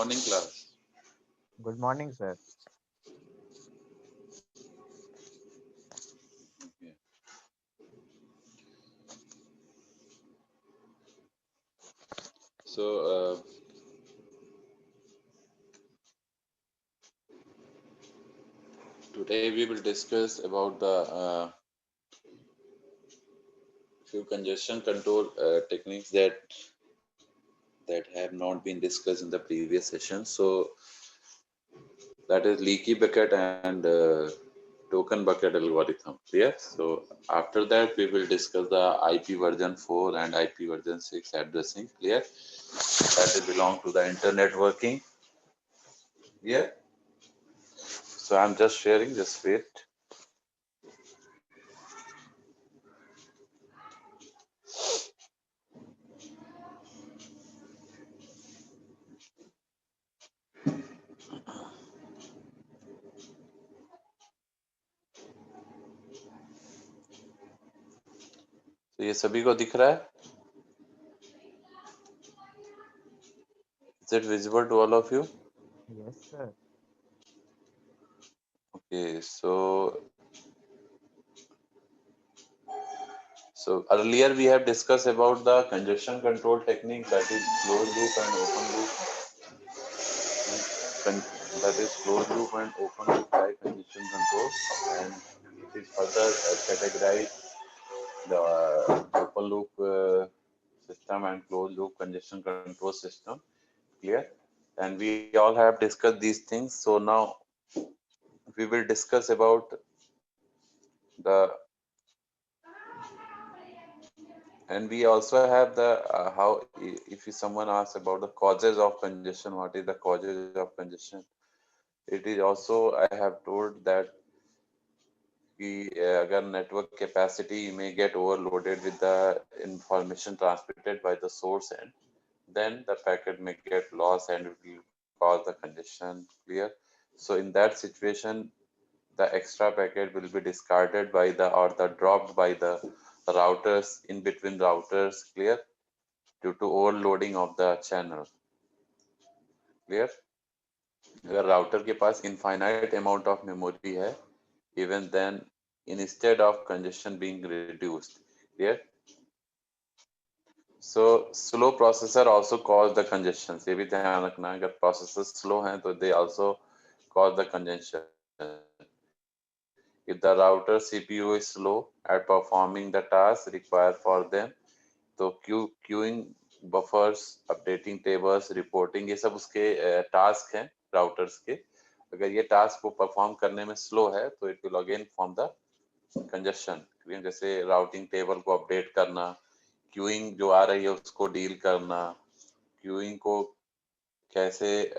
morning, class. Good morning, sir. Okay. So today we will discuss about the few congestion control techniques that have not been discussed in the previous session. So that is leaky bucket and token bucket algorithm. Clear? So after that we will discuss the IP version 4 and IP version 6 addressing. Clear? That will belong to the internet working. Yeah. So I'm just sharing. Just wait. तो ये सभी को दिख रहा है? Is it visible to all of you? Yes, sir. Okay, so earlier we have discussed about the congestion control technique, that is closed loop and open loop. That is closed loop and open loop type congestion control, and it is further categorized the open loop system and closed loop congestion control system. Clear? And we all have discussed these things. So now we will discuss about the, and we also have the how, if someone asks about the causes of congestion, what is the causes of congestion, it is also I have told that कि अगर network capacity may get overloaded with the information transmitted by the source end, then the packet may get lost and it will cause the congestion. Clear? So in that situation the extra packet will be discarded by the, or the dropped by the routers in between routers. Clear? Due to overloading of the channel. Clear? अगर router के पास infinite amount of memory है, even then instead of congestion being reduced. Clear? So slow processor also cause the congestion. ये भी ध्यान रखना, अगर processors slow हैं तो they also cause the congestion. If the router CPU is slow at performing the task required for them, तो queuing, buffers, updating tables, reporting, ये सब उसके टास्क हैं राउटर्स के. अगर ये टास्क को परफॉर्म करने में स्लो है तो it will again form the congestion. जैसे राउटिंग टेबल को अपडेट करना, क्यूइंग जो आ रही है उसको डील करना, क्यूइंग को कैसे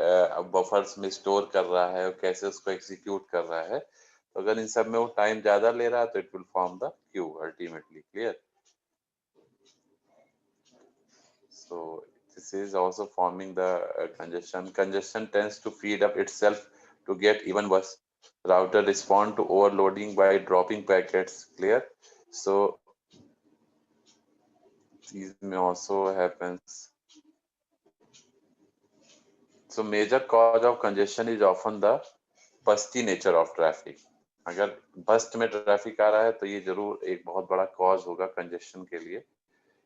बफर्स में स्टोर कर रहा है और कैसे उसको एग्जीक्यूट कर रहा है. तो अगर इन सब में वो टाइम ज्यादा ले रहा है तो it will form the Q ultimately. Clear? So this is also forming the congestion. Congestion tends to feed up itself to get even worse. Router respond to overloading by dropping packets. Clear? So these may also happens. So major cause of congestion is often the busty nature of traffic. अगर bast में traffic आ रहा है तो ये जरूर एक बहुत बड़ा कॉज होगा कंजेशन के लिए.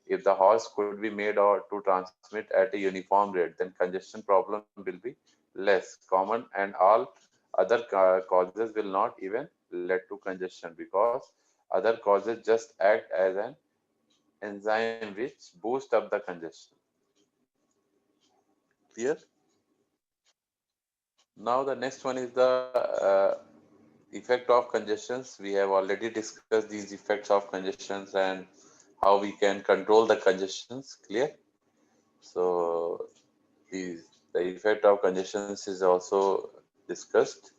If the horse could be made or to transmit at a uniform rate, then congestion problem will be less common and all other causes will not even lead to congestion, because other causes just act as an enzyme which boost up the congestion. Clear? Now the next one is the effect of congestions. We have already discussed these effects of congestions and how we can control the congestions. Clear? So the effect of congestions is also discussed.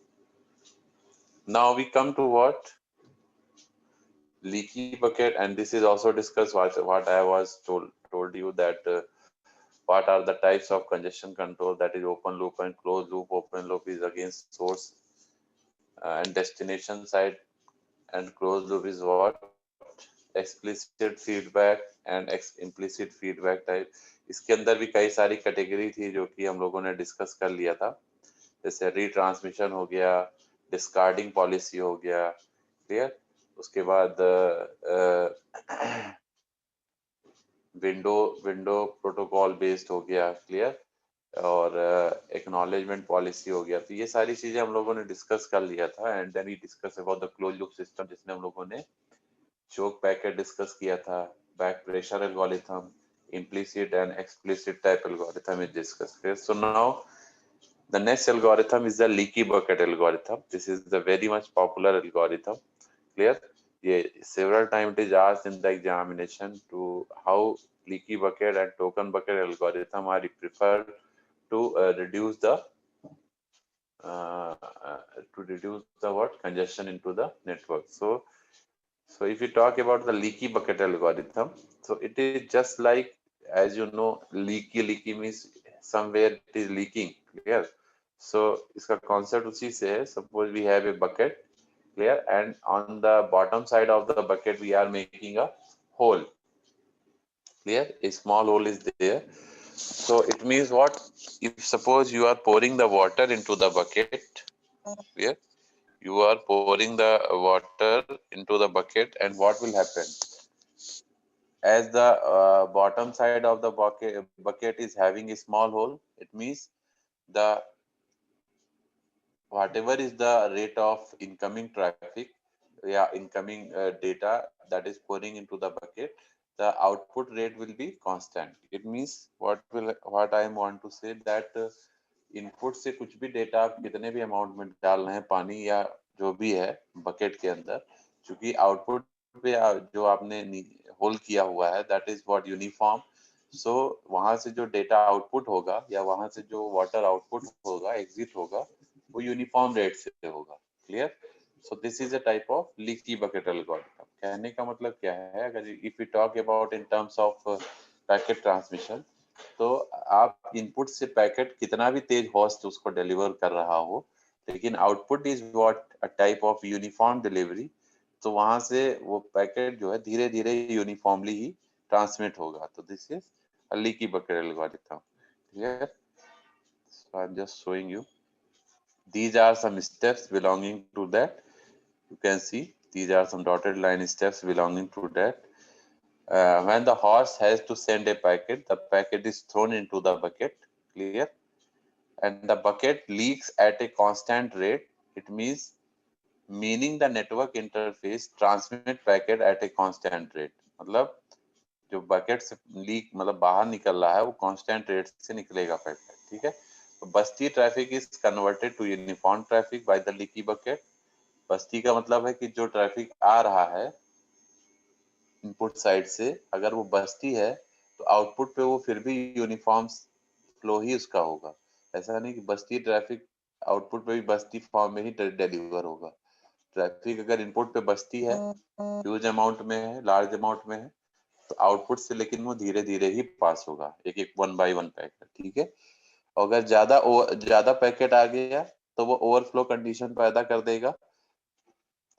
Now we come to what? Leaky bucket, and this is also discussed what I was told you that what are the types of congestion control, that is open loop and closed loop. Open loop is against source and destination side, and closed loop is what? Explicit feedback and implicit feedback type. इसके अंदर भी कई सारी category थी जो कि हम लोगों ने डिस्कस कर लिया था, जैसे रीट्रांसमिशन हो गया, डिस्कार्डिंग पॉलिसी हो गया, क्लियर। उसके बाद विंडो विंडो प्रोटोकॉल बेस्ड हो गया, क्लियर, और एक्नॉलेजमेंट पॉलिसी हो गया। तो ये सारी चीजें हम लोगों ने डिस्कस कर लिया था। And then we discuss about the close loop system, जिसमें हम लोगों ने choke पैकेट डिस्कस किया था, back pressure algorithm, implicit and explicit type algorithm is discussed here. So now the next algorithm is the leaky bucket algorithm. This is the very much popular algorithm, clear. Yeah, several times it is asked in the examination to how leaky bucket and token bucket algorithm are preferred to reduce the uh, what congestion into the network. So if you talk about the leaky bucket algorithm, so it is just like, as you know, leaky means somewhere it is leaking, clear. So iska concept usi se hai. Suppose we have a bucket, clear, and on the bottom side of the bucket we are making a hole, clear. A small hole is there. So it means what? If suppose you are pouring the water into the bucket, clear, you are pouring the water into the bucket, and what will happen? As the bottom side of the bucket is having a small hole, it means the whatever is the rate of incoming traffic, yeah, incoming data that is pouring into the bucket, the output rate will be constant. It means what I want to say that input से कुछ भी data आप कितने भी amount में डाल रहे हैं, पानी या जो भी है बकेट के अंदर, क्योंकि आउटपुट पे जो आपने होल किया हुआ है दैट इज व्हाट यूनिफॉर्म। सो वहां से जो डेटा आउटपुट होगा या वहां से जो वाटर आउटपुट होगा, एग्जिट होगा, वो यूनिफॉर्म रेट से होगा, clear. So this is a type of leaky bucket algorithm. कहने का मतलब क्या है, अगर if you talk about in terms of packet transmission, तो आप इनपुट से पैकेट कितना भी तेज होस्ट उसको डिलीवर कर रहा हो, लेकिन output is what a type of uniform delivery. तो वहां से वो पैकेट जो है धीरे धीरे यूनिफॉर्मली ही ट्रांसमिट होगा। तो this is a leaky bucket algorithm, clear. So I am just showing you, these are some steps belonging to that. You can see these are some dotted line steps belonging to that. When the horse has to send a packet, the packet is thrown into the bucket, clear, and the bucket leaks at a constant rate. It meaning the network interface transmit packet at a constant rate. मतलब जो bucket से leak मतलब बाहर निकल रहा है वो constant rate से निकलेगा पैकेट, ठीक है। तो bursty traffic is converted to uniform traffic by the leaky bucket. Bursty का मतलब है कि जो ट्रैफिक आ रहा है इनपुट साइड से, अगर वो बस्ती है तो आउटपुट पे वो फिर भी यूनिफॉर्म फ्लो ही उसका होगा। ऐसा नहीं कि बस्ती ट्रैफिक आउटपुट पे भी बस्ती फॉर्म में ही डिलीवर होगा। ट्रैफिक अगर इनपुट पे बस्ती है, ह्यूज अमाउंट में है, लार्ज अमाउंट में है, तो आउटपुट से लेकिन वो धीरे धीरे ही पास होगा, एक एक वन बाय वन पैकेट, ठीक है। अगर ज्यादा पैकेट आ गया तो वो ओवरफ्लो कंडीशन पैदा कर देगा,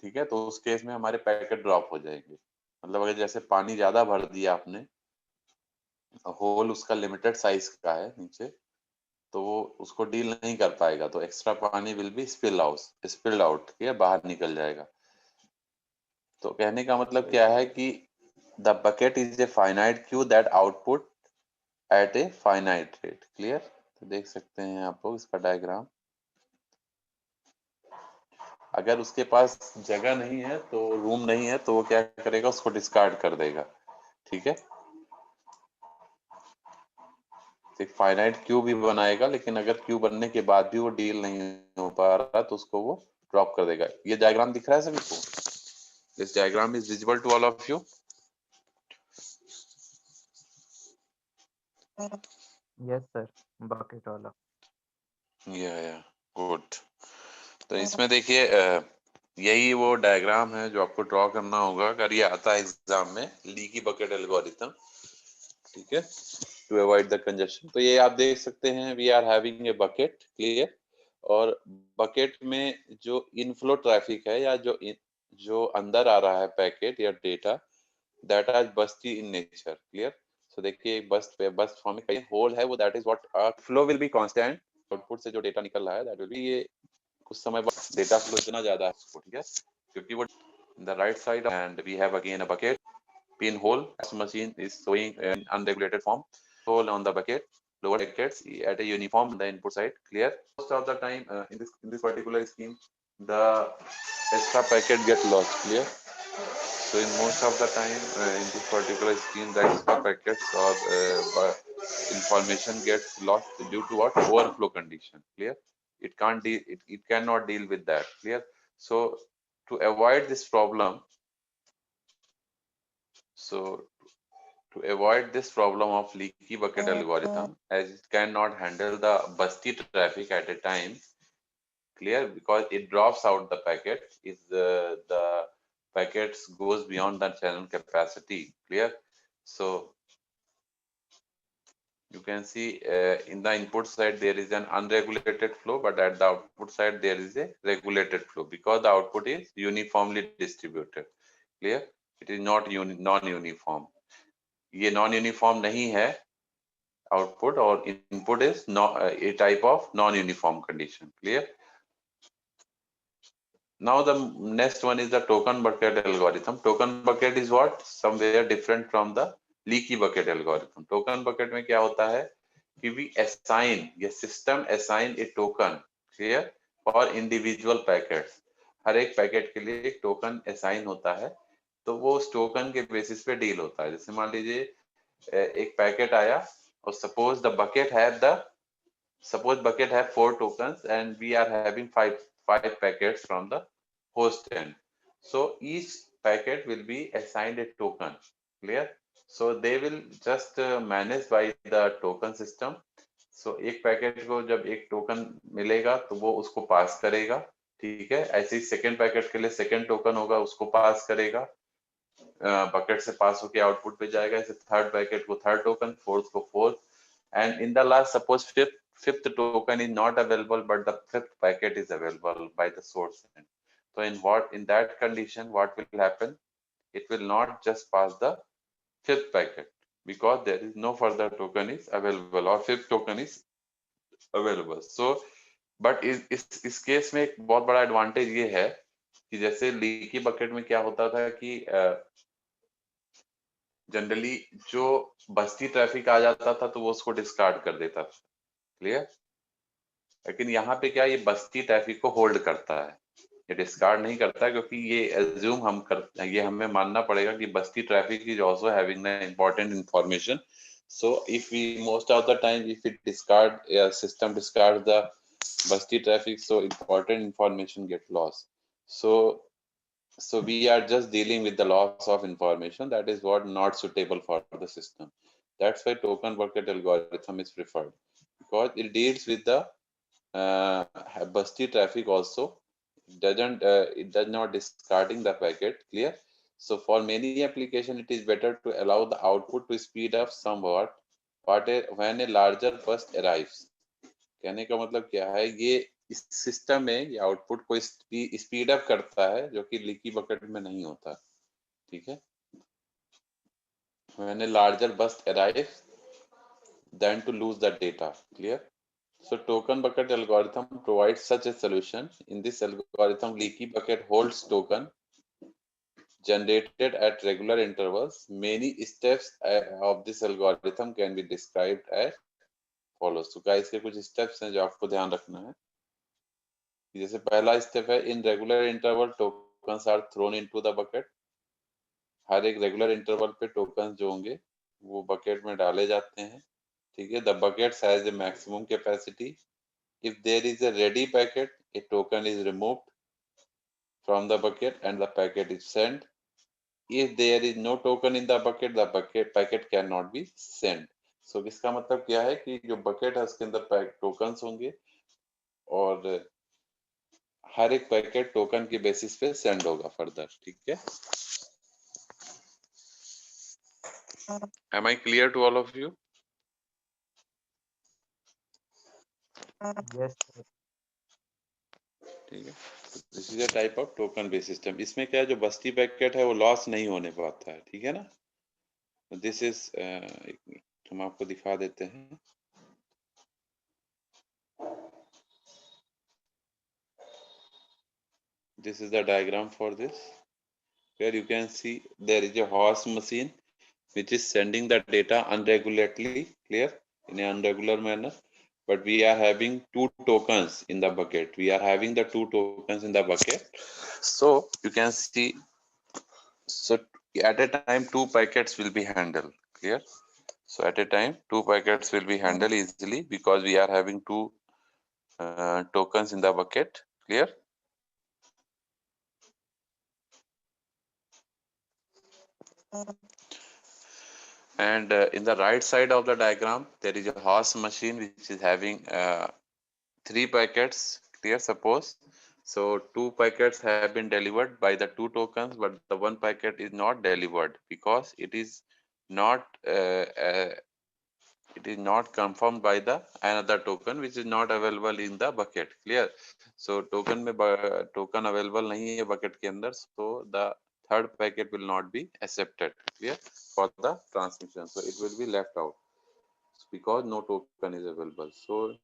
ठीक है। तो उस केस में हमारे पैकेट ड्रॉप हो जाएंगे। मतलब अगर जैसे पानी ज्यादा भर दिया आपने, होल उसका लिमिटेड साइज का है नीचे, तो वो उसको डील नहीं कर पाएगा, तो एक्स्ट्रा पानी विल बी स्पिल्ड आउट, ठीक है, बाहर निकल जाएगा। तो कहने का मतलब क्या है कि the bucket is a finite Q that output at a finite rate, clear. तो देख सकते हैं आप लोग इसका डायग्राम। अगर उसके पास जगह नहीं है, तो रूम नहीं है, तो वो क्या करेगा, उसको डिस्कार्ड कर देगा, ठीक है। एक फाइनाइट क्यू भी बनाएगा, लेकिन अगर क्यू बनने के बाद भी वो डील नहीं हो पा रहा तो उसको वो ड्रॉप कर देगा। ये डायग्राम दिख रहा है सभी को? This diagram is visible to all of you? Yes, sir. Bucket वाला. या गुड। तो इसमें देखिए यही वो डायग्राम है जो आपको ड्रॉ करना होगा अगर ये आता है एग्जाम में, लीकी बकेट एल्गोरिथम, ठीक है, टू अवॉइड द कंजेशन। तो ये आप देख सकते हैं, we are having a bucket, clear, और बकेट में जो इनफ्लो ट्रैफिक है या जो अंदर आ रहा है पैकेट या data, that are busty in nature. Clear? So देखिए बस्ट फॉर्म में कई होल है वो, that is what flow will be constant. Output से जो डेटा निकल रहा है that will be, ये कुछ समय बाद डेटा फ्लो इतना ज्यादा है उसको, ठीक है, क्योंकि वो the right side and we have again a bucket pinhole. This machine is showing an unregulated form. Hole on the bucket, lower buckets at a uniform on the input side. Clear? Most of the time in this particular scheme, the extra packet get lost. Clear? So in most of the time in this particular scheme, the extra packets or information gets lost due to what? Overflow condition. Clear? It can't deal. It cannot deal with that. Clear? So to avoid this problem, to avoid this problem of leaky bucket algorithm, as it cannot handle the busty traffic at a time, clear, because it drops out the packet if the packets goes beyond the channel capacity. Clear? So you can see in the input side there is an unregulated flow, but at the output side there is a regulated flow because the output is uniformly distributed. Clear? It is not non-uniform. ये non uniform नहीं है output, or input is not a type of non-uniform condition. Clear? Now the next one is the token bucket algorithm. Token bucket is what? Somewhere different from the leaky bucket algorithm. Token bucket में क्या होता है कि we assign, ये system assign a token, clear, for individual packets. हर एक packet के लिए एक टोकन असाइन होता है, तो वो उस टोकन के बेसिस पे डील होता है. जैसे मान लीजिए एक पैकेट आया और suppose the bucket have 4 tokens and we are having five packets from the host end. So each packet will be assigned a token. Clear? So they will just manage by the token system. So एक packet को जब एक token मिलेगा तो वो उसको पास करेगा, ठीक है. ऐसे ही सेकेंड पैकेट के लिए सेकेंड टोकन होगा, उसको पास करेगा, बकेट से पास होके आउटपुट पे जाएगा. ऐसे थर्ड पैकेट को थर्ड टोकन, फोर्थ को fourth, and in the last, suppose fifth token is not available but the fifth packet is available by the source end. So in that condition what will happen? It will not just pass the fifth packet because there is no further token is available or fifth token is available. So but इस case में एक बहुत बड़ा advantage ये है कि जैसे leaky bucket में क्या होता था कि जनरली जो बस्ती ट्रैफिक आ जाता था तो वो उसको डिस्कार्ड कर देता था. क्लियर? लेकिन यहाँ पे क्या, ये बस्ती ट्रैफिक को होल्ड करता है, ये डिस्कार्ड नहीं करता, क्योंकि ये एज्यूम हम कर, ये हमें मानना पड़ेगा कि bursty traffic is also having the important information. So if we most of the time if it discard system discard the bursty traffic, so important information get lost. So we are just dealing with the loss of information, that is what not suitable for the system. That's why token bucket algorithm is preferred, because it deals with the busty traffic also. It does not discarding the packet. Clear? So for many application it is better to allow the output to speed up somewhat when a larger burst arrives. कहने का मतलब क्या है, ये इस system में ये output को स्पीड अप करता है जो कि लीकी बकेट में नहीं होता. ठीक है? when a larger burst arrives than to lose the data. Clear? So token bucket algorithm provides such a solution. In this algorithm, leaky bucket holds token generated at regular intervals. Many steps of this algorithm can be described as follows. So guys, के कुछ steps हैं जो आपको ध्यान रखना है. जैसे पहला स्टेप है, in regular interval tokens are thrown into the bucket. हर एक रेगुलर इंटरवल पे टोकन जो होंगे वो बकेट में डाले जाते हैं. ठीक है? The bucket has a maximum capacity. If there is a ready packet, a token is removed from the bucket and the packet is sent. If there is no token in the bucket, packet cannot be sent. So इसका मतलब क्या है कि जो bucket है उसके अंदर tokens होंगे और हर एक पैकेट टोकन के बेसिस पे सेंड होगा फर्दर. ठीक है? Am I clear to all of you? Yes, sir. ठीक है. This is a type of token based system. इसमें क्या है, जो बस्ती पैकेट है वो लॉस नहीं होने पाता है, ठीक है ना। दिस इज हम आपको दिखा देते हैं। This is the diagram for this. Here you can see there is a horse machine which is sending the data unregularly, clear, in an unregular manner. But we are having two tokens in the bucket. We are having the two tokens in the bucket. So you can see, so at a time two packets will be handled, clear. So at a time two packets will be handled easily because we are having two tokens in the bucket, clear. And in the right side of the diagram, there is a horse machine which is having three packets, clear, suppose. So two packets have been delivered by the two tokens, but the one packet is not delivered because uh, it is not confirmed by the another token which is not available in the bucket, clear. So token में token available नहीं है bucket के अंदर, so the third packet will not be accepted, clear, for the transmission. So it will be left out because no token is available. So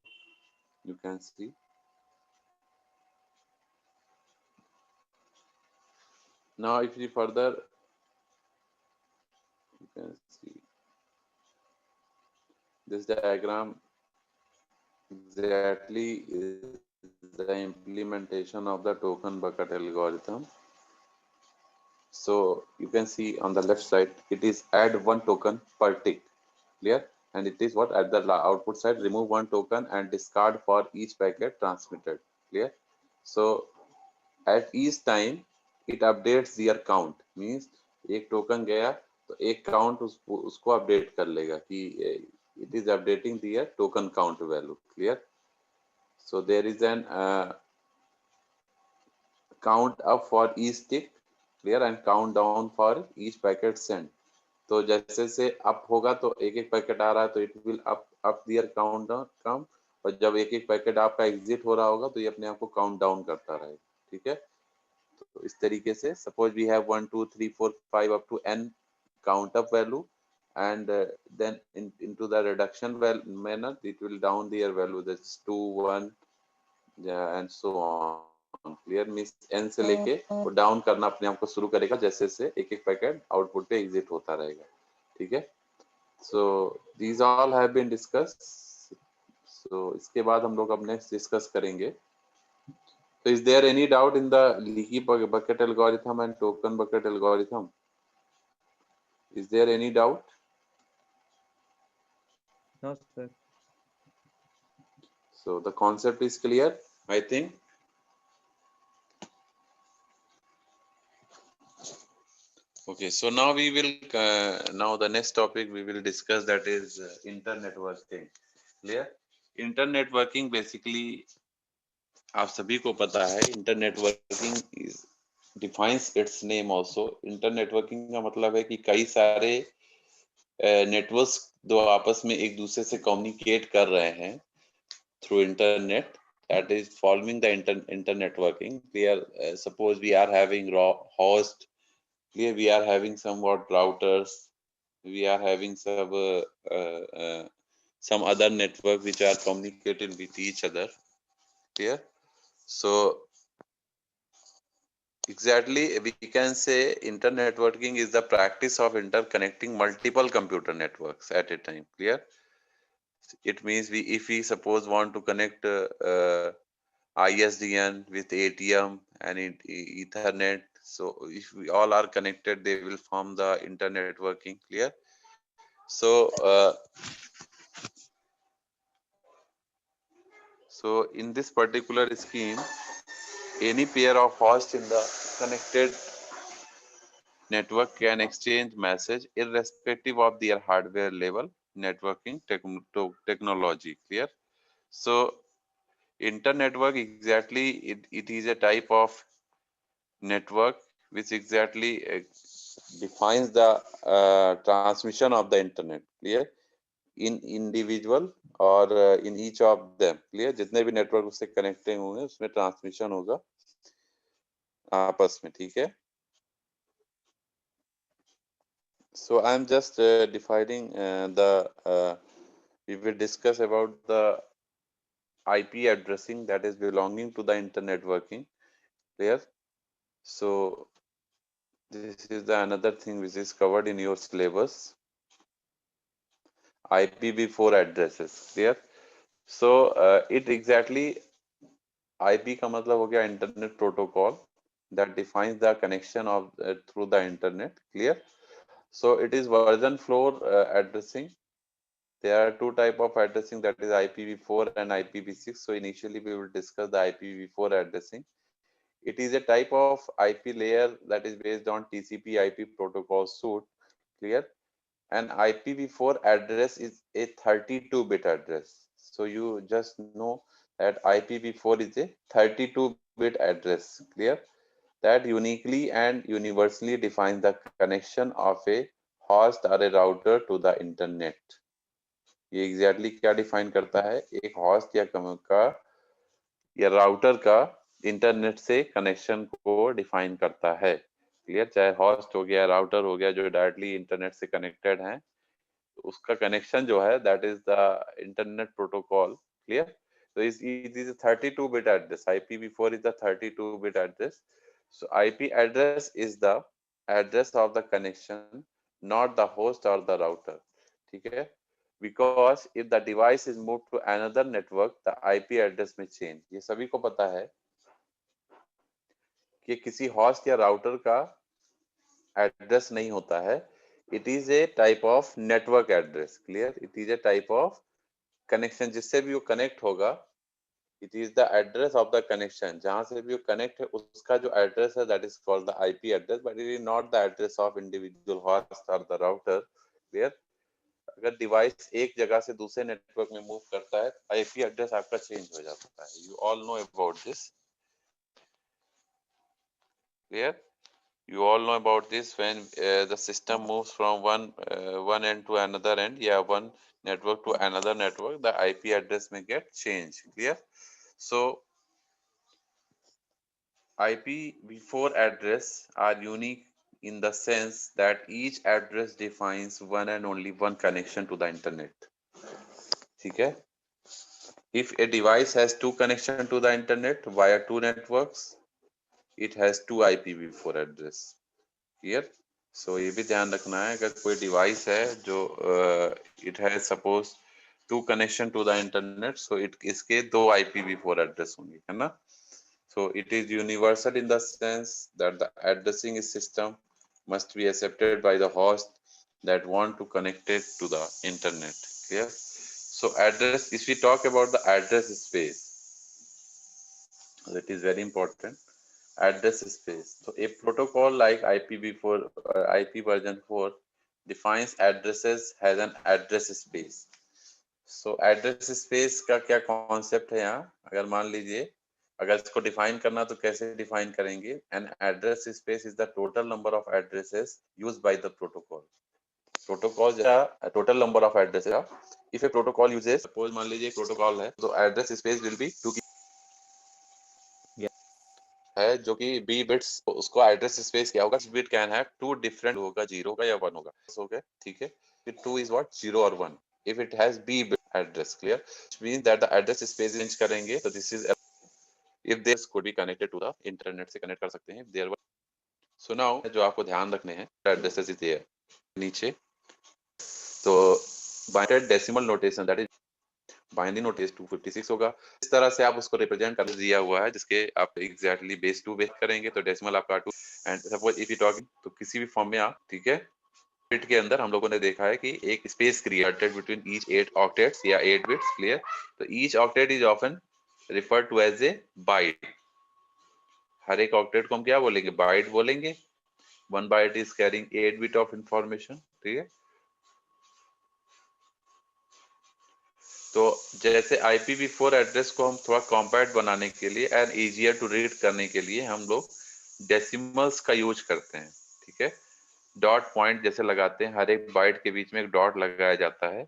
you can see. Now if you further, you can see this diagram exactly is the implementation of the token bucket algorithm. So you can see on the left side, it is add one token per tick, clear? And it is what at the output side, remove one token and discard for each packet transmitted, clear? So at each time, it updates their count, means एक token गया तो एक count उसको update कर लेगा कि it is updating their token count value, clear? So there is an count up for each tick, clear, and count down for each packet sent. तो जैसे से अप होगा तो एक एक पैकेट आ रहा है तो it will up their count down, और जब एक एक पैकेट आपका एग्जिट हो रहा होगा तो ये अपने आप को काउंट डाउन करता रहेगा, ठीक है। तो इस तरीके से suppose we have 1 2 3 4 5 up to n count up value, and then into the reduction manner it will down their value, that's 2 1 and so on, clear. Means n से लेके वो डाउन करना अपने आप को शुरू करेगा जैसे जैसे एक एक पैकेट आउटपुट पे एग्जिट होता रहेगा, ठीक है। So these all have been discuss. So इसके बाद हम लोग अब नेक्स्ट डिस्कस करेंगे। So is there any doubt in the leaky bucket algorithm and token bucket algorithm? Is there any doubt? No, sir. So the concept is clear, I think. Okay, so now we will now the next topic we will discuss, that is internetworking. Clear? Internetworking basically आप सभी को पता है, internetworking is defines it's name also. Internetworking का मतलब है कि कई सारे नेटवर्क्स दो आपस में एक दूसरे से कम्युनिकेट कर रहे हैं through internet, that is following the internetworking. Suppose we are having host, clear, we are having somewhat routers, we are having some other network which are communicating with each other, clear. So exactly, we can say internetworking is the practice of interconnecting multiple computer networks at a time, clear. It means if we suppose want to connect ISDN with ATM and Ethernet, so if we all are connected, they will form the internetworking, clear. So so in this particular scheme, any pair of hosts in the connected network can exchange message irrespective of their hardware level networking technology, clear. So internetwork exactly, it is a type of network which exactly defines the transmission of the internet, clear, in individual or in each of them, clear। जितने भी network उससे connecting होंगे उसमें transmission होगा आपस में, ठीक है। So I'm just defining we will discuss about the IP addressing that is belonging to the internet working. Clear? So this is the another thing which is covered in your syllabus. IPv4 addresses. Clear? So it exactly IP का मतलब हो गया internet protocol that defines the connection of through the internet. Clear? So it is version floor addressing. There are two type of addressing, that is IPv4 and IPv6. So initially we will discuss the IPv4 addressing. It is a type of IP layer that is based on TCP IP protocol suite. Clear? An IPv4 address is a 32-bit address. So you just know that IPv4 is a 32-bit address. Clear? That uniquely and universally defines the connection of a host or a router to the internet. ये exactly क्या define करता है, एक host या router का internet से connection को define करता है। क्लियर? चाहे होस्ट हो गया, राउटर हो गया, जो डायरेक्टली इंटरनेट से कनेक्टेड है, उसका कनेक्शन जो है that is the internet protocol. Clear? तो it is 32 bit address. IPv4 is the 32 bit address. So IP address is the address of the connection, not the host और the router. ठीक है? Because if the device is moved to another network, the IP address may change. ये सभी को पता है कि किसी होस्ट या राउटर का एड्रेस नहीं होता है। It is a type of network address. Clear? It is a type of connection, जिससे भी वो कनेक्ट होगा, it is the address of the connection. जहां से भी वो कनेक्ट है उसका जो एड्रेस है that is called the IP address, but it is not the address of individual host और द राउटर। क्लियर? अगर डिवाइस एक जगह से दूसरे नेटवर्क में मूव करता है, IP एड्रेस आपका चेंज हो जाता है। You all know about this. Clear? You all know about this. When the system moves from one end to another end, yeah, one network to another network, the IP address may get changed. Clear? So IPv4 address are unique in the sense that each address defines one and only one connection to the internet. ठीक है? If a device has two connection to the internet via two networks, it has two IPv4 address. Clear? So ये भी ध्यान रखना है, अगर कोई device है जो it has suppose to connection to the internet, so it इसके दो IPv4 एड्रेस होंगे, है ना? So it is universal in the sense that the addressing system must be accepted by the host that want to connect it to the internet. Clear? So address, if we talk about the address space, that is very important. Address space. So a protocol like IPv4 IP version 4 defines addresses as an address space. So address space का क्या concept है यहाँ? अगर मान लीजिए अगर इसको define करना तो कैसे डिफाइन करेंगे? An address space is the total number of addresses used by the protocol. Protocol total number of addresses. If a protocol uses, suppose मान लीजिए प्रोटोकॉल है, तो address space will be 2 है जो कि बी बिट्स, उसको address space क्या होगा? Bit can have two different होगा, 0 होगा या 1 होगा। हो गया? ठीक है? फिर 2 इज व्हाट? 0 और 1 if it has B bit address. Clear? Which means that the address space change करेंगे, तो this is if this could be connected to the internet से कनेक्ट कर सकते हैं देयर। सो नाउ जो आपको ध्यान रखने हैं, एड्रेसेस इज देयर नीचे, तो binary decimal notation that is binary notation 256 होगा। इस तरह से आप उसको रिप्रेजेंट कर दिया हुआ है, जिसके आप एग्जैक्टली बेस 2 बेस करेंगे तो डेसिमल आपका 2। And suppose if you talking, तो किसी भी फॉर्म में आप, ठीक है, बिट के अंदर हम लोगों ने देखा है कि एक space created between each 8 octets या 8 बिट्स। क्लियर? तो each octet is often referred to as a byte. हर एक ऑक्टेट को हम क्या बोलेंगे? बाइट बोलेंगे। One byte is carrying 8 bit of information. ठीक है? तो जैसे IPv4 एड्रेस को हम थोड़ा कॉम्पैक्ट बनाने के लिए एंड इजियर टू रीड करने के लिए हम लोग डेसिमल्स का यूज करते हैं। ठीक है? डॉट पॉइंट जैसे लगाते हैं, हर एक बाइट के बीच में एक डॉट लगाया जाता है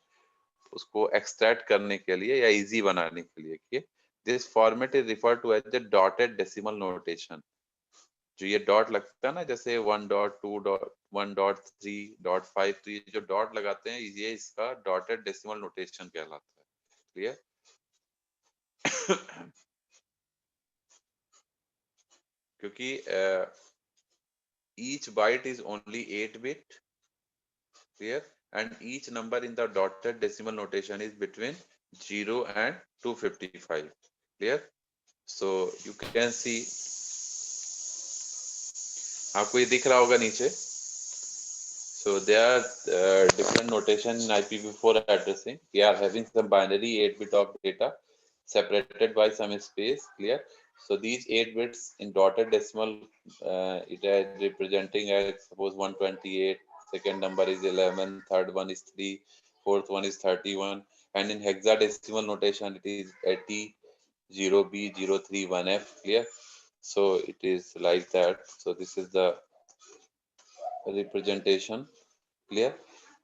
उसको एक्सट्रैक्ट करने के लिए या इजी बनाने के लिए। This format is referred to as the dotted decimal notation. जो ये डॉट लगता है ना, जैसे 1.2.1.3.5, तो ये जो डॉट लगाते हैं ये इसका डॉटेड डेसिमल नोटेशन कहलाता है। क्लियर? क्योंकि each byte is only 8 bit, clear, and each number in the dotted decimal notation is between 0 and 255, clear. So you can see, आपको ये दिख रहा होगा नीचे. So there are different notation in IPv4 addressing. We are having some binary 8-bit of data separated by some space, clear. So these 8 bits in dotted decimal, it is representing as suppose 128, second number is 11, third one is 3, fourth one is 31, and in hexadecimal notation it is 80, 0B, 03, 1F, clear. So it is like that. So this is the representation, clear.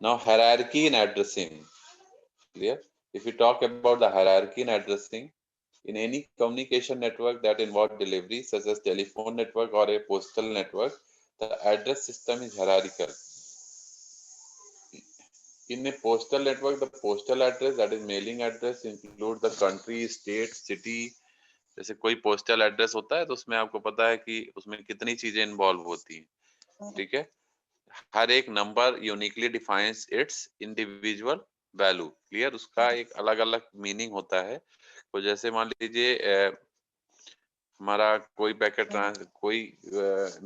Now hierarchy in addressing, clear. If we talk about the hierarchy in addressing, in any communication network that involve delivery such as telephone network or a postal network, the address system is hierarchical. In a postal network, the postal address, that is mailing address, include the country, state, city. जैसे कोई postal address होता है तो उसमें आपको पता है कि उसमें कितनी चीजें इन्वॉल्व होती हैं, ठीक है. हर एक number uniquely defines it's individual value, clear. उसका एक अलग अलग मीनिंग होता है. तो जैसे मान लीजिए हमारा कोई पैकेट कोई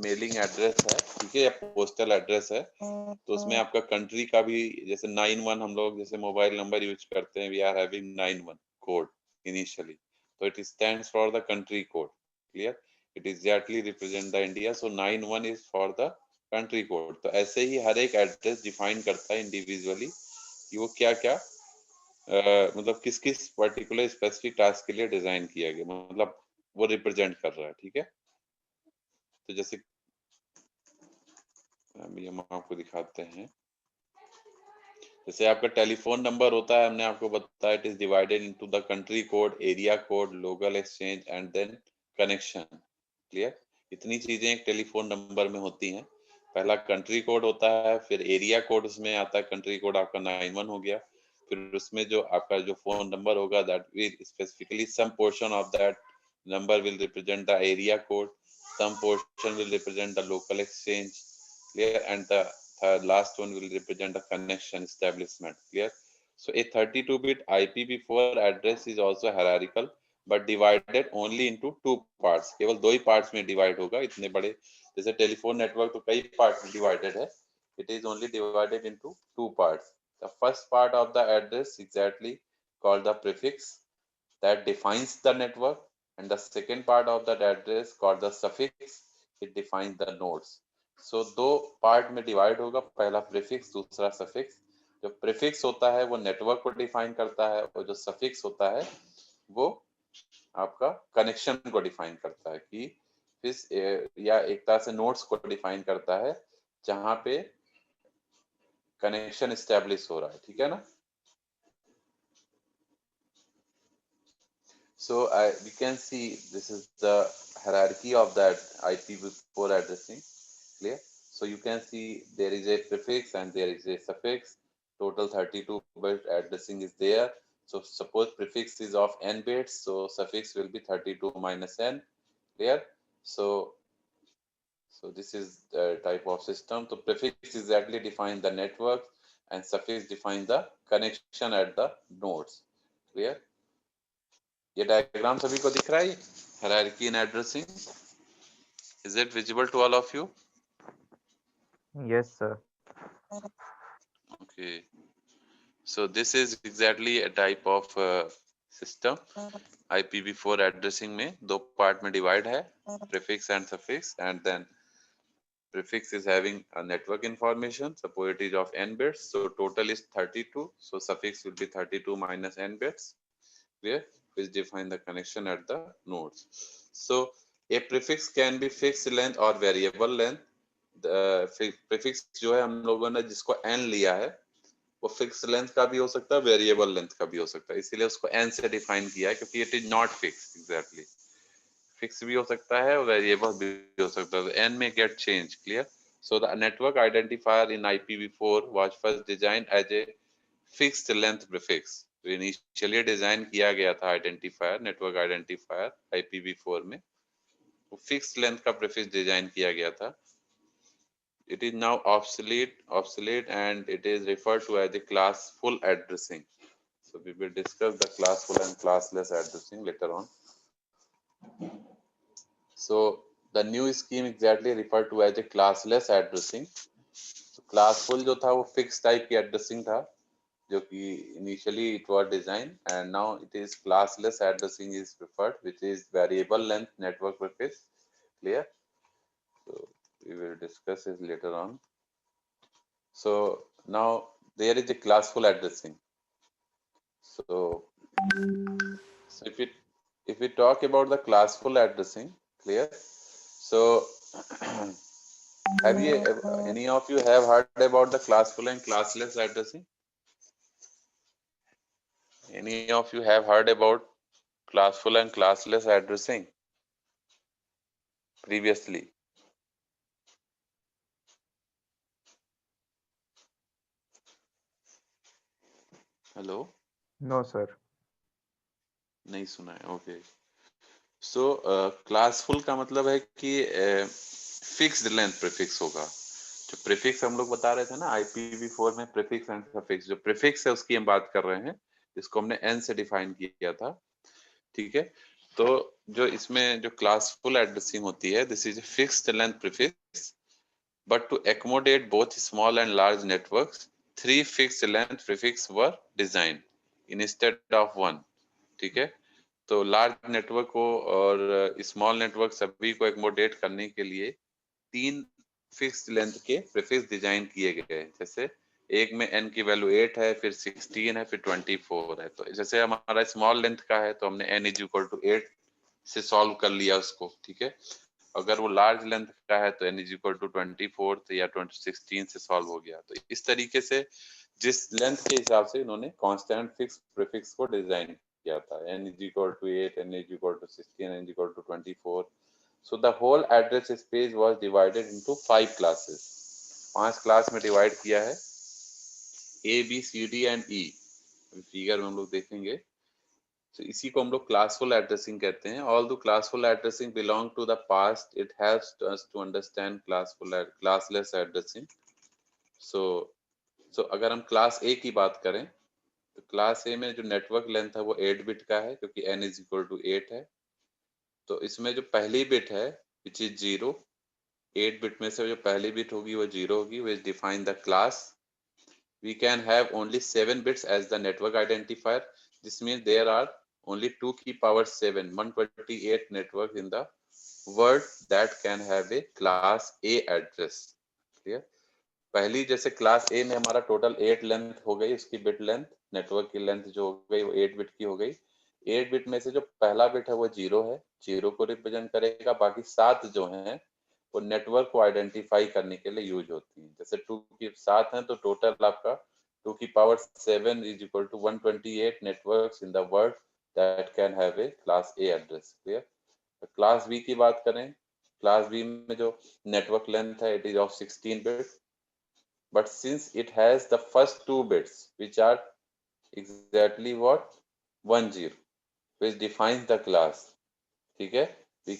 मेलिंग एड्रेस है, ठीक है, या पोस्टल एड्रेस है, तो उसमें आपका कंट्री का भी, जैसे 91 हम लोग जैसे मोबाइल नंबर यूज करते हैं, we are having 91 code initially, तो it stands for the country code, clear. It exactly represent the India, so 91 is for the country code. तो ऐसे ही हर एक एड्रेस डिफाइन करता है इंडिविजुअली कि वो क्या क्या मतलब किस किस पर्टिकुलर स्पेसिफिक टास्क के लिए डिजाइन किया गया, मतलब वो रिप्रेजेंट कर रहा है, ठीक है. तो जैसे अभी हम आपको दिखाते हैं, जैसे आपका टेलीफोन नंबर होता है, हमने आपको बताया it is divided into the country code, area code, local exchange and then connection, clear. इतनी चीजें एक टेलीफोन नंबर में होती हैं. पहला कंट्री कोड होता है, फिर एरिया कोड उसमें आता है, कंट्री कोड आपका 91 हो गया, फिर उसमें जो आपका जो फोन नंबर होगा that will specifically some portion of that number will represent the area code, some portion will represent the local exchange, clear, and the last one will represent the connection establishment, clear. So a 32-bit IPv4 address is also hierarchical but divided only into two parts. केवल दो ही parts में divide होगा. इतने बड़े जैसे telephone network तो कई parts में divided है, it is only divided into two parts. The first part of the address exactly called the prefix that defines the network, and the second part of that address called the suffix, it defines the nodes. So दो part में divide होगा, पहला prefix, दूसरा suffix. जो prefix होता है वो network को define करता है, और जो suffix होता है वो आपका connection को define करता है, कि इस या एक तरह से nodes को define करता है जहां पे connection establish हो रहा है, ठीक है ना. So we can see this is the hierarchy of that IPv4 addressing, clear. So you can see there is a prefix and there is a suffix. Total 32-bit addressing is there. So suppose prefix is of n bits, so suffix will be 32 minus n, clear. So this is the type of system. So prefix exactly define the network and suffix define the connection at the nodes, clear. ये diagram सभी को दिख रहा है, hierarchy in addressing. Is it visible to all of you? Yes, sir. Okay, so this is exactly a type of system. IPv4 addressing में दो part में divide है, prefix and suffix, and then prefix is having a network information, suppose it is of n bits, so total is 32, so suffix will be 32 minus n bits, clear, which define the connection at the nodes. So a prefix can be fixed length or variable length. The prefix जो है हम लोगों ने जिसको n लिया है वो fix length का भी हो सकता है, वेरिएबल लेंथ का भी हो सकता है, इसीलिए उसको n से डिफाइन किया है, क्योंकि it is not fix exactly. Fix भी हो सकता है और वेरिएबल भी हो सकता है, तो n में get change, clear. So the network identifier in IPv4 was first designed as a fixed length prefix. तो इनिशियली डिजाइन किया गया था आइडेंटिफायर, नेटवर्क आइडेंटिफायर IPv4 में, वो फिक्स्ड लेंथ का प्रीफिक्स डिजाइन किया गया था। It is now obsolete and it is referred to as the classful addressing. So we will discuss the classful and classless addressing later on. So the new scheme exactly referred to as a classless addressing. So classful जो था वो fixed type की addressing था, जो कि initially it was designed, and now it is classless addressing is preferred, which is variable length network prefix. Clear? So we will discuss this later on. So now there is a classful addressing. So, so if we talk about the classful addressing, clear? So have you any of you have heard about the classful and classless addressing? Any of you have heard about classful and classless addressing previously? Hello? No, sir. नहीं सुना है, okay. सो classful का मतलब है कि fixed length prefix होगा। जो prefix हम लोग बता रहे थे ना IPv4 में, प्रीफिक्स एंड सफिक्स, जो प्रीफिक्स है उसकी हम बात कर रहे हैं, इसको हमने n से डिफाइन किया था, ठीक है। तो जो इसमें जो क्लासफुल एड्रेसिंग होती है, this is a fixed length prefix, but to accommodate both small and large networks, 3 fixed length prefix were designed instead of 1, ठीक है। तो लार्ज नेटवर्क को और स्मॉल नेटवर्क सभी को एकोमोडेट करने के लिए 3 फिक्स्ड लेंथ के प्रीफिक्स डिजाइन किए गए हैं। जैसे एक में n की वैल्यू 8 है, फिर 16 है, फिर 24 है। तो जैसे हमारा स्मॉल लेंथ का है तो हमने n इज इक्वल टू 8 से सॉल्व कर लिया उसको, ठीक है। अगर वो लार्ज लेंथ का है तो n इज इक्वल टू 24 या 16 से सॉल्व हो गया। तो इस तरीके से जिस लेंथ के हिसाब से इन्होंने कांस्टेंट फिक्स प्रीफिक्स को डिजाइन किया था, n is equal to 8, n is equal to 16, n is equal to 24. So the whole address space was divided into 5 classes. 5 class में डिवाइड किया है, A, B, C, D and E। Figure में हम लोग देखेंगे। तो इसी को हम लोग क्लासफुल एड्रेसिंग कहते हैं। Although classful addressing belong to the past, it helps us to understand classless addressing. So अगर हम क्लास ए की बात करें, तो क्लास ए में जो नेटवर्क लेंथ है वो 8 बिट का है, क्योंकि n इज इक्वल टू 8 है। तो इसमें जो पहली बिट है विच इज 0, 8 बिट में से जो पहली बिट होगी वो 0 होगी, विच define the class. We can have only 7 bits as the network identifier. This means there are only 2 की power 7, 128 networks in the world that can have a class A address. Clear? पहली जैसे class ए में हमारा total 8 length हो गई, उसकी bit length, network की length जो हो गई वो 8 बिट की हो गई। 8 बिट में से जो पहला बिट है वो 0 है, 0 को रिप्रेजेंट करेगा। बाकी 7 जो हैं वो नेटवर्क को आइडेंटिफाई करने के लिए यूज होती हैं। जैसे 2 की 7 हैं तो टोटल आपका 2 की power 7 is equal to 128 networks in the world that can have a class A address. Clear? Class B की बात करें, क्लास बी में जो नेटवर्क लेंथ है it is of 16 bit, but since it has the first 2 bits which are exactly what 10, which defines the class, ठीक है। we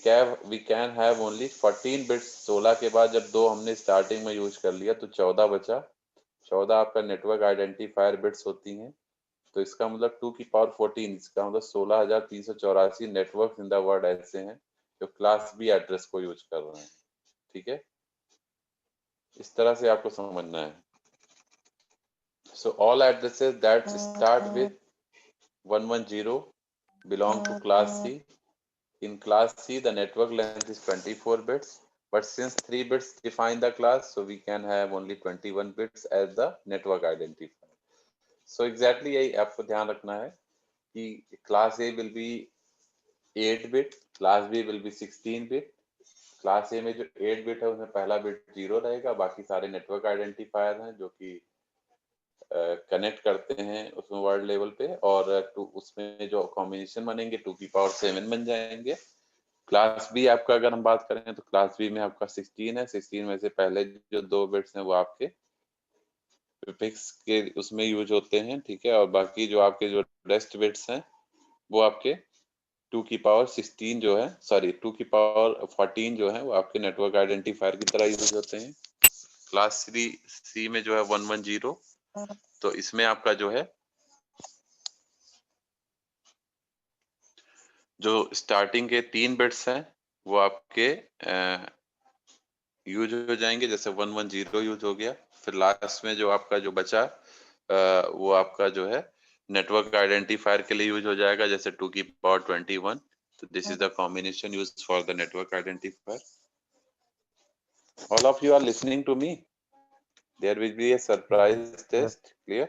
can have only 14 bits। 16 के बाद जब 2 हमने स्टार्टिंग में यूज कर लिया तो 14 बचा। 14 आपका नेटवर्क आइडेंटिफायर बिट्स होती हैं। तो इसका मतलब 2 की पावर 14, इसका मतलब 16,384 नेटवर्क इन द वर्ल्ड ऐसे हैं जो क्लास बी एड्रेस को यूज कर रहे हैं, ठीक है। इस तरह से आपको समझना है। So all addresses that start with 110 belong to class C. In class C, the network length is 24 bits, but since 3 bits define the class, so we can have only 21 bits as the network identifier. So exactly यही आपको ध्यान रखना है कि class A will be 8 bit, class B will be 16 bit। Class ए में जो 8 bit है उसमें पहला बिट 0 रहेगा, बाकी सारे नेटवर्क आइडेंटिफायर हैं जो कि कनेक्ट करते हैं उसमें वर्ल्ड लेवल पे, और उसमें जो कॉम्बिनेशन बनेंगे 2 की पावर 7 बन जाएंगे। क्लास बी आपका अगर हम बात करें तो क्लास बी में आपका 16 है। 16 में से पहले जो 2 बिट्स हैं वो आपके प्रीफिक्स के उसमें यूज होते हैं, ठीक है। और बाकी जो आपके जो रेस्ट बिट्स हैं वो आपके 2 की पावर 16 जो है, सॉरी 2 की पावर 14 जो है वो आपके नेटवर्क आइडेंटिफायर की तरह यूज होते हैं। क्लास सी में जो है 110, तो इसमें आपका जो है जो स्टार्टिंग के 3 बिट्स हैं वो आपके यूज हो जाएंगे, जैसे 110 यूज हो गया। फिर लास्ट में जो आपका जो बचा वो आपका जो है नेटवर्क आइडेंटिफायर के लिए यूज हो जाएगा, जैसे 2 की पावर 21। तो this is the combination use for the network identifier. All of you are listening to me. There will be a surprise Yes, test. Clear?